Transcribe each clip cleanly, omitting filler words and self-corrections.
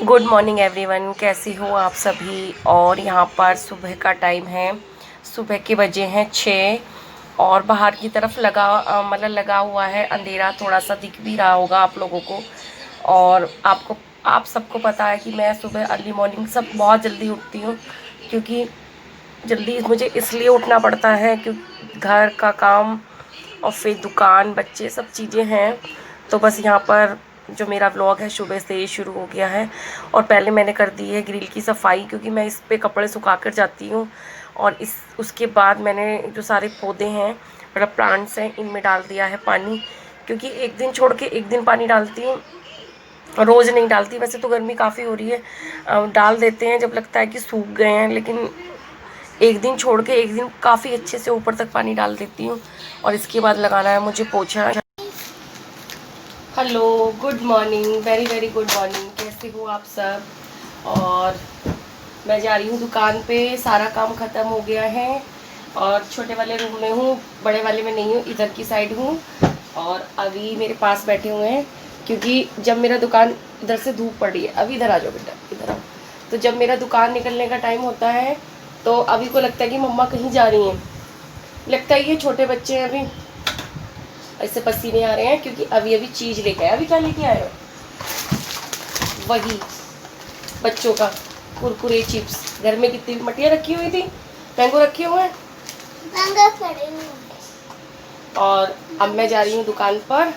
Good morning everyone, कैसी हो आप सभी। और यहाँ पर सुबह का टाइम है। सुबह के बजे हैं 6 और बाहर की तरफ मतलब लगा हुआ है अंधेरा, थोड़ा सा दिख भी रहा होगा आप लोगों को। और आप सबको पता है कि मैं सुबह अर्ली मॉर्निंग सब बहुत जल्दी उठती हूँ, क्योंकि जल्दी मुझे इसलिए उठना पड़ता है क्योंकि घर का काम और फिर दुकान, बच्चे, सब चीज़ें हैं। तो बस यहाँ पर जो मेरा व्लॉग है सुबह से ही शुरू हो गया है। और पहले मैंने कर दी है ग्रिल की सफाई, क्योंकि मैं इस पे कपड़े सुखा कर जाती हूँ। और उसके बाद मैंने जो सारे पौधे हैं, मतलब प्लांट्स हैं, इनमें डाल दिया है पानी, क्योंकि एक दिन छोड़ के एक दिन पानी डालती हूँ, रोज़ नहीं डालती। वैसे तो गर्मी काफ़ी हो रही है, डाल देते हैं जब लगता है कि सूख गए हैं, लेकिन एक दिन छोड़ के एक दिन काफ़ी अच्छे से ऊपर तक पानी डाल देती हूँ। और इसके बाद लगाना है मुझे पोछा। Hello, good morning, very very good morning, कैसे हो आप सब। और मैं जा रही हूँ दुकान पे, सारा काम ख़त्म हो गया है और छोटे वाले रूम में हूँ, बड़े वाले में नहीं हूँ, इधर की साइड हूँ। और अभी मेरे पास बैठे हुए हैं, क्योंकि जब मेरा दुकान, इधर से धूप पड़ रही है, अभी इधर आ जाओ बेटा, इधर आओ। तो जब मेरा दुकान निकलने का टाइम होता है तो अभी को लगता है कि मम्मा कहीं जा रही हैं। लगता है ये छोटे बच्चे हैं, अभी ऐसे पसीने आ रहे हैं, क्योंकि अभी अभी चीज़ लेके आए। अभी क्या लेके आए हो? वही बच्चों का कुरकुरे चिप्स। घर में कितनी मटियाँ रखी हुई थी, मैंगो रखे हुए हैं। और अब मैं जा रही हूँ दुकान पर,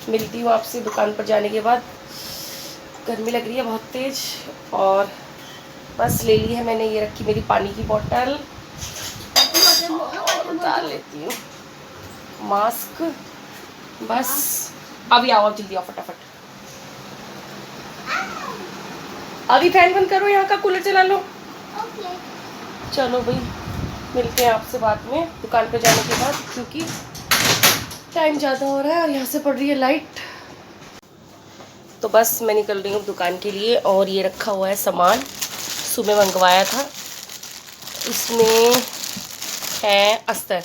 मिलती हूँ आपसे दुकान पर जाने के बाद। गर्मी लग रही है बहुत तेज। और बस ले ली है मैंने, ये रखी मेरी पानी की बोतल, और उतार लेती हूँ मास्क। बस अभी आओ, जल्दी आओ फटाफट। अभी फैन बंद करो, यहाँ का कूलर चला लो। चलो भाई, मिलते हैं आपसे बाद में दुकान पे जाने के बाद, क्योंकि टाइम ज़्यादा हो रहा है और यहाँ से पड़ रही है लाइट। तो बस मैं निकल रही हूँ दुकान के लिए। और ये रखा हुआ है सामान, सुबह मंगवाया था। इसमें है अस्तर,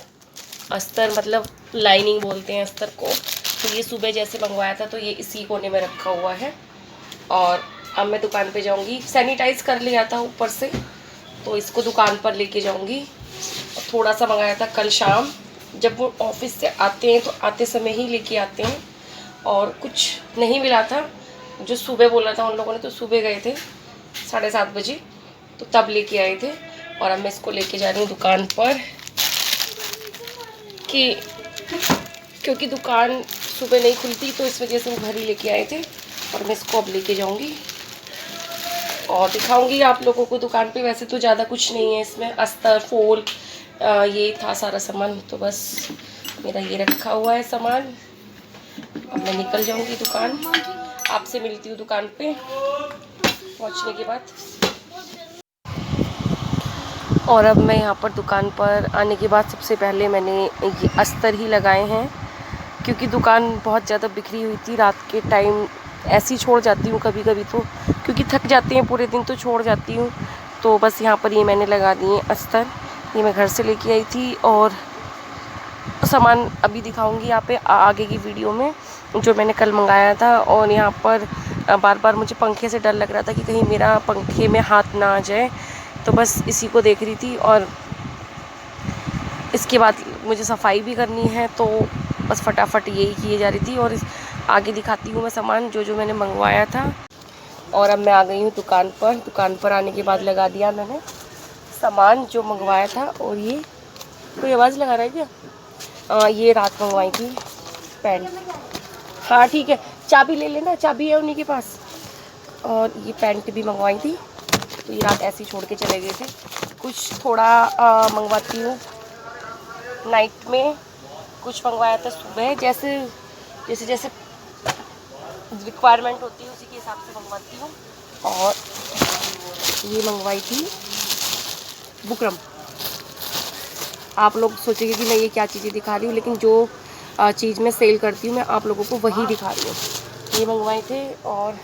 अस्तर मतलब लाइनिंग बोलते हैं अस्तर को। तो ये सुबह जैसे मंगवाया था, तो ये इसी कोने में रखा हुआ है। और अब मैं दुकान पे जाऊंगी, सैनिटाइज़ कर लिया था ऊपर से, तो इसको दुकान पर लेके जाऊंगी। और थोड़ा सा मंगाया था कल शाम, जब वो ऑफिस से आते हैं तो आते समय ही लेके आते हैं। और कुछ नहीं मिला था, जो सुबह बोला था उन लोगों ने, तो सुबह गए थे 7:30 बजे, तो तब लेके आए थे। और अब मैं इसको लेके जा रही हूँ दुकान पर, कि क्योंकि दुकान सुबह नहीं खुलती, तो इस वजह से वो घर ही लेके आए थे। और मैं इसको अब लेके जाऊंगी और दिखाऊंगी आप लोगों को दुकान पे। वैसे तो ज़्यादा कुछ नहीं है इसमें, अस्तर, फूल, ये था सारा सामान। तो बस मेरा ये रखा हुआ है सामान। अब मैं निकल जाऊंगी दुकान, आपसे मिलती हूँ दुकान पे पहुँचने के बाद। और अब मैं यहाँ पर दुकान पर आने के बाद सबसे पहले मैंने ये अस्तर ही लगाए हैं, क्योंकि दुकान बहुत ज़्यादा बिखरी हुई थी। रात के टाइम ऐसे ही छोड़ जाती हूँ कभी कभी, तो क्योंकि थक जाते हैं पूरे दिन, तो छोड़ जाती हूँ। तो बस यहाँ पर ये मैंने लगा दिए अस्तर, ये मैं घर से लेके आई थी। और सामान अभी दिखाऊंगी यहाँ पे आगे की वीडियो में, जो मैंने कल मंगाया था। और यहाँ पर बार बार मुझे पंखे से डर लग रहा था कि कहीं मेरा पंखे में हाथ ना आ जाए, तो बस इसी को देख रही थी। और इसके बाद मुझे सफाई भी करनी है, तो बस फटाफट यही किए जा रही थी। और आगे दिखाती हूँ मैं सामान जो जो मैंने मंगवाया था। और अब मैं आ गई हूँ दुकान पर। दुकान पर आने के बाद लगा दिया मैंने सामान जो मंगवाया था। और ये कोई आवाज़ लगा रहा है क्या? ये रात मंगवाई थी पैंट। हाँ ठीक है, चाबी ले लेना, चाबी है उन्हीं के पास। और ये पैंट भी मंगवाई थी, तो ये रात ऐसे ही छोड़ के चले गए थे। कुछ थोड़ा मंगवाती हूँ नाइट में, कुछ मंगवाया था सुबह, जैसे जैसे जैसे रिक्वायरमेंट होती है उसी के हिसाब से मंगवाती हूँ। और ये मंगवाई थी बुकरम। आप लोग सोचेंगे कि मैं ये क्या चीज़ें दिखा रही हूँ, लेकिन जो चीज़ मैं सेल करती हूँ मैं आप लोगों को वही दिखा रही हूँ। ये मंगवाए थे और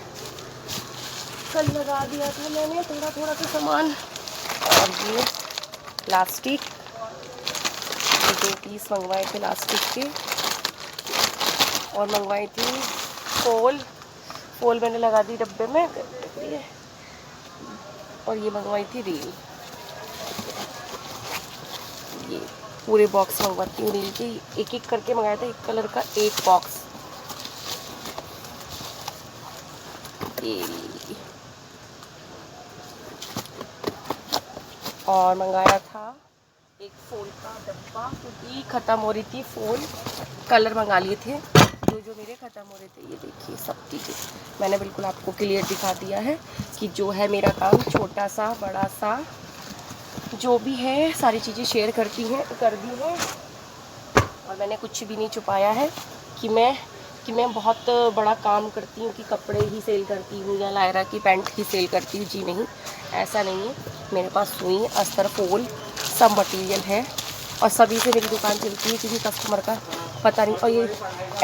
कल लगा दिया था मैंने थोड़ा थोड़ा सा सामान। और ये प्लास्टिक, 2 पीस मंगवाए थे प्लास्टिक के। और मंगवाई थी फोल मैंने लगा दी डब्बे में, है। और ये मंगवाई थी रील, ये पूरे बॉक्स मंगवाती हूँ रील के, एक एक करके मंगाया था, एक कलर का एक बॉक्स। ये और मंगाया था एक फ़ोन का डब्बा, क्योंकि ख़त्म हो रही थी फ़ोन, कलर मंगा लिए थे जो मेरे ख़त्म हो रहे थे। ये देखिए सब चीज़ें मैंने बिल्कुल आपको क्लियर दिखा दिया है कि जो है मेरा काम, छोटा सा बड़ा सा जो भी है सारी चीज़ें शेयर कर दी हैं। और मैंने कुछ भी नहीं छुपाया है कि मैं बहुत बड़ा काम करती हूँ, कि कपड़े ही सेल करती हूँ या लायरा की पैंट ही सेल करती हूँ। जी नहीं, ऐसा नहीं है। मेरे पास सुई, अस्तर, फूल सब मटेरियल है और सभी से मेरी दुकान चलती है, क्योंकि कस्टमर का पता नहीं। और ये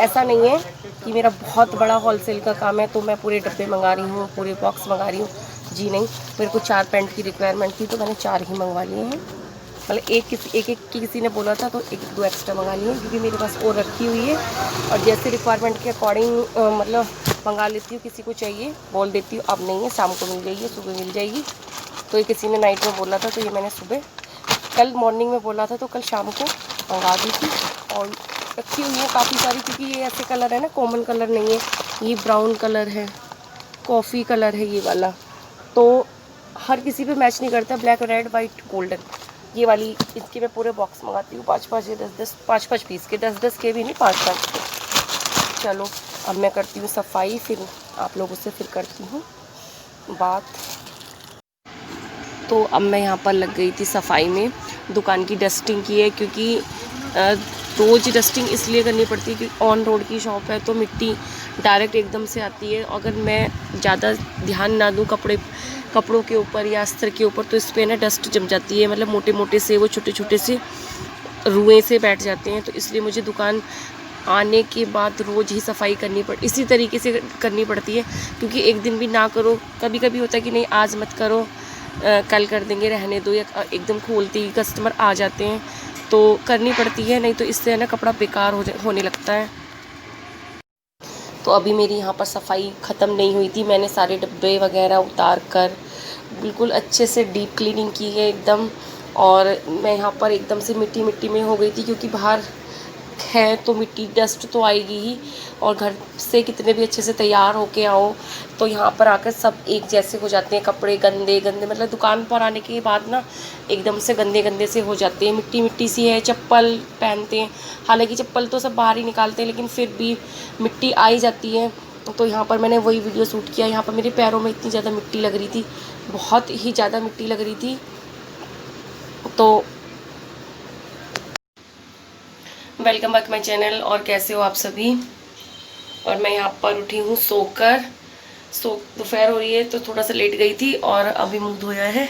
ऐसा नहीं है कि मेरा बहुत बड़ा होलसेल का काम है तो मैं पूरे डब्बे मंगा रही हूँ, पूरे बॉक्स मंगा रही हूँ। जी नहीं, मेरे को 4 पैंट की रिक्वायरमेंट थी तो मैंने 4 ही मंगवा लिए हैं। मतलब एक की किसी ने बोला था तो एक 2 एक्स्ट्रा मंगा लिए, क्योंकि मेरे पास और रखी हुई है। और जैसे रिक्वायरमेंट के अकॉर्डिंग मतलब मंगा लेती हूँ। किसी को चाहिए बोल देती हूँ, अब नहीं है, शाम को मिल जाएगी, सुबह मिल जाएगी। तो ये किसी ने नाइट में बोला था तो ये मैंने सुबह, कल मॉर्निंग में बोला था तो कल शाम को मंगा दी थी। और रखी हुई है काफ़ी सारी, क्योंकि ये ऐसे कलर है ना, कॉमन कलर नहीं है। ये ब्राउन कलर है, कॉफ़ी कलर है ये वाला, तो हर किसी पे मैच नहीं करता। ब्लैक, रेड, वाइट, गोल्डन, ये वाली, इसके मैं पूरे बॉक्स मंगाती हूँ 5-5 या 10-10, 5-5 पीस के, 10-10 के भी नहीं, 5-5 के। चलो अब मैं करती हूँ सफाई, फिर आप लोगों से फिर करती हूँ बात। तो अब मैं यहाँ पर लग गई थी सफाई में, दुकान की डस्टिंग की है, क्योंकि रोज़ डस्टिंग इसलिए करनी पड़ती है कि ऑन रोड की शॉप है तो मिट्टी डायरेक्ट एकदम से आती है। अगर मैं ज़्यादा ध्यान ना दूँ कपड़ों के ऊपर या अस्तर के ऊपर तो इस पर ना डस्ट जम जाती है, मतलब मोटे मोटे से वो छोटे छोटे से रुएं से बैठ जाते हैं। तो इसलिए मुझे दुकान आने के बाद रोज़ ही सफाई इसी तरीके से करनी पड़ती है, क्योंकि एक दिन भी ना करो, कभी कभी होता है कि नहीं आज मत करो, कल कर देंगे, रहने दो, या एकदम खोलते ही कस्टमर आ जाते हैं तो करनी पड़ती है, नहीं तो इससे है ना कपड़ा बेकार होने लगता है। तो अभी मेरी यहाँ पर सफाई ख़त्म नहीं हुई थी, मैंने सारे डब्बे वगैरह उतार कर बिल्कुल अच्छे से डीप क्लीनिंग की है एकदम। और मैं यहाँ पर एकदम से मिट्टी मिट्टी में हो गई थी, क्योंकि बाहर है तो मिट्टी डस्ट तो आएगी ही, और घर से कितने भी अच्छे से तैयार होके आओ तो यहाँ पर आकर सब एक जैसे हो जाते हैं, कपड़े गंदे गंदे, मतलब दुकान पर आने के बाद ना एकदम से गंदे गंदे से हो जाते हैं, मिट्टी मिट्टी सी है। चप्पल पहनते हैं, हालांकि चप्पल तो सब बाहर ही निकालते हैं, लेकिन फिर भी मिट्टी आ ही जाती है। तो यहाँ पर मैंने वही वीडियो शूट किया। यहाँ पर मेरे पैरों में इतनी ज़्यादा मिट्टी लग रही थी, बहुत ही ज़्यादा मिट्टी लग रही थी। तो वेलकम बैक माई चैनल, और कैसे हो आप सभी। और मैं यहाँ पर उठी हूँ दोपहर हो रही है तो थोड़ा सा लेट गई थी, और अभी मुंह धोया है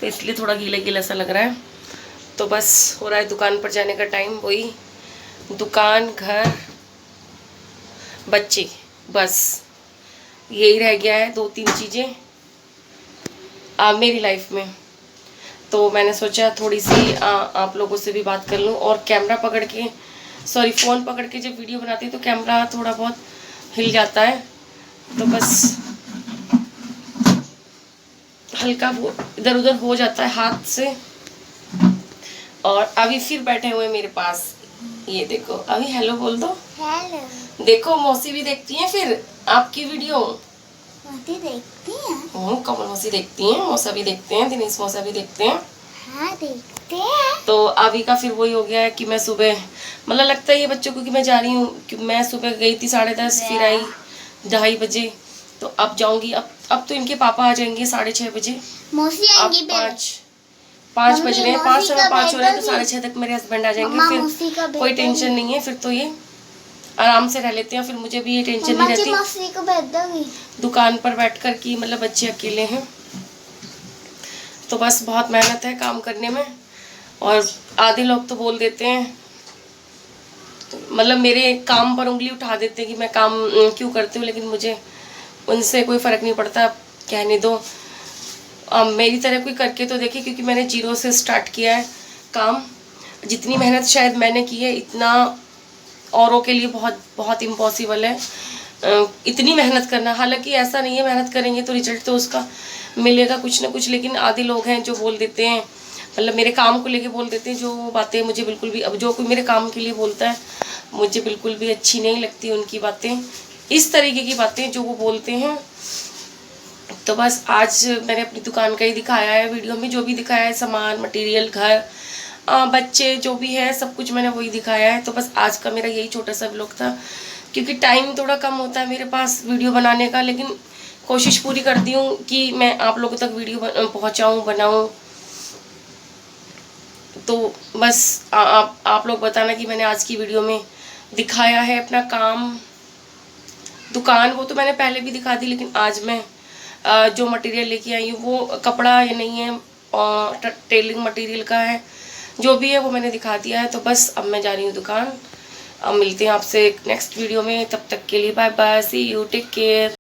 तो इसलिए थोड़ा गीला गीला सा लग रहा है। तो बस हो रहा है दुकान पर जाने का टाइम, वही दुकान, घर, बच्चे, बस यही रह गया है, 2-3 चीज़ें मेरी लाइफ में। तो मैंने सोचा थोड़ी सी आप लोगों से भी बात कर लूँ। और कैमरा पकड़ के, फ़ोन पकड़ के जब वीडियो बनाती हूँ तो कैमरा थोड़ा बहुत हिल जाता है, तो बस हल्का वो इधर उधर हो जाता है हाथ से। और अभी फिर बैठे हुए मेरे पास, ये देखो, अभी हेलो बोल दो। हेलो। देखो मौसी भी देखती हैं फिर आपकी वीडियो। मौसी देखती हैं? कमल मौसी देखती हैं, मौसा भी देखते हैं, दिनेश मौसा भी देखते हैं। हाँ देखते हैं। तो अभी का फिर वही हो गया है कि मैं सुबह, मतलब लगता है ये बच्चों को कि मैं जा रही हूँ, कि मैं सुबह गई थी 10:30, फिर आई 2:30 बजे, तो अब जाऊंगी। अब तो इनके पापा आ जाएंगे 6:30 बजे। मौसी आएंगी 5 बज रहे हैं, 5:15 हो रहे हैं, तो 6:30 तक मेरे हस्बैंड आ जाएंगे। फिर कोई टेंशन नहीं है, फिर तो ये आराम से रह लेते हैं। फिर मुझे भी ये टेंशन नहीं रहती दुकान पर बैठकर कि मतलब बच्चे अकेले हैं। तो बस बहुत मेहनत है काम करने में। और आधे लोग तो बोल देते हैं, मतलब मेरे काम पर उंगली उठा देते हैं कि मैं काम क्यों करती हूँ, लेकिन मुझे उनसे कोई फ़र्क नहीं पड़ता, कहने दो। मेरी तरह कोई करके तो देखे, क्योंकि मैंने 0 से स्टार्ट किया है काम। जितनी मेहनत शायद मैंने की है, इतना औरों के लिए बहुत बहुत इम्पॉसिबल है। इतनी मेहनत करना। हालांकि ऐसा नहीं है, मेहनत करेंगे तो रिजल्ट तो उसका मिलेगा कुछ ना कुछ, लेकिन आधे लोग हैं जो बोल देते हैं, मतलब मेरे काम को लेके बोल देते हैं जो बातें मुझे बिल्कुल भी, अब जो कोई मेरे काम के लिए बोलता है मुझे बिल्कुल भी अच्छी नहीं लगती उनकी बातें, इस तरीके की बातें जो वो बोलते हैं। तो बस आज मैंने अपनी दुकान का ही दिखाया है वीडियो में, जो भी दिखाया है सामान, मटेरियल, घर, बच्चे जो भी है सब कुछ मैंने वही दिखाया है। तो बस आज का मेरा यही छोटा सा व्लॉग था, क्योंकि टाइम थोड़ा कम होता है मेरे पास वीडियो बनाने का, लेकिन कोशिश पूरी करती हूँ कि मैं आप लोगों तक वीडियो पहुँचाऊँ, बनाऊँ। तो बस आप लोग बताना कि मैंने आज की वीडियो में दिखाया है अपना काम। दुकान वो तो मैंने पहले भी दिखा दी, लेकिन आज मैं जो मटेरियल लेके आई हूँ वो कपड़ा ये नहीं है, टेलिंग मटेरियल का है, जो भी है वो मैंने दिखा दिया है। तो बस अब मैं जा रही हूँ दुकान। अब मिलते हैं आपसे नेक्स्ट वीडियो में, तब तक के लिए bye bye, see you, take care.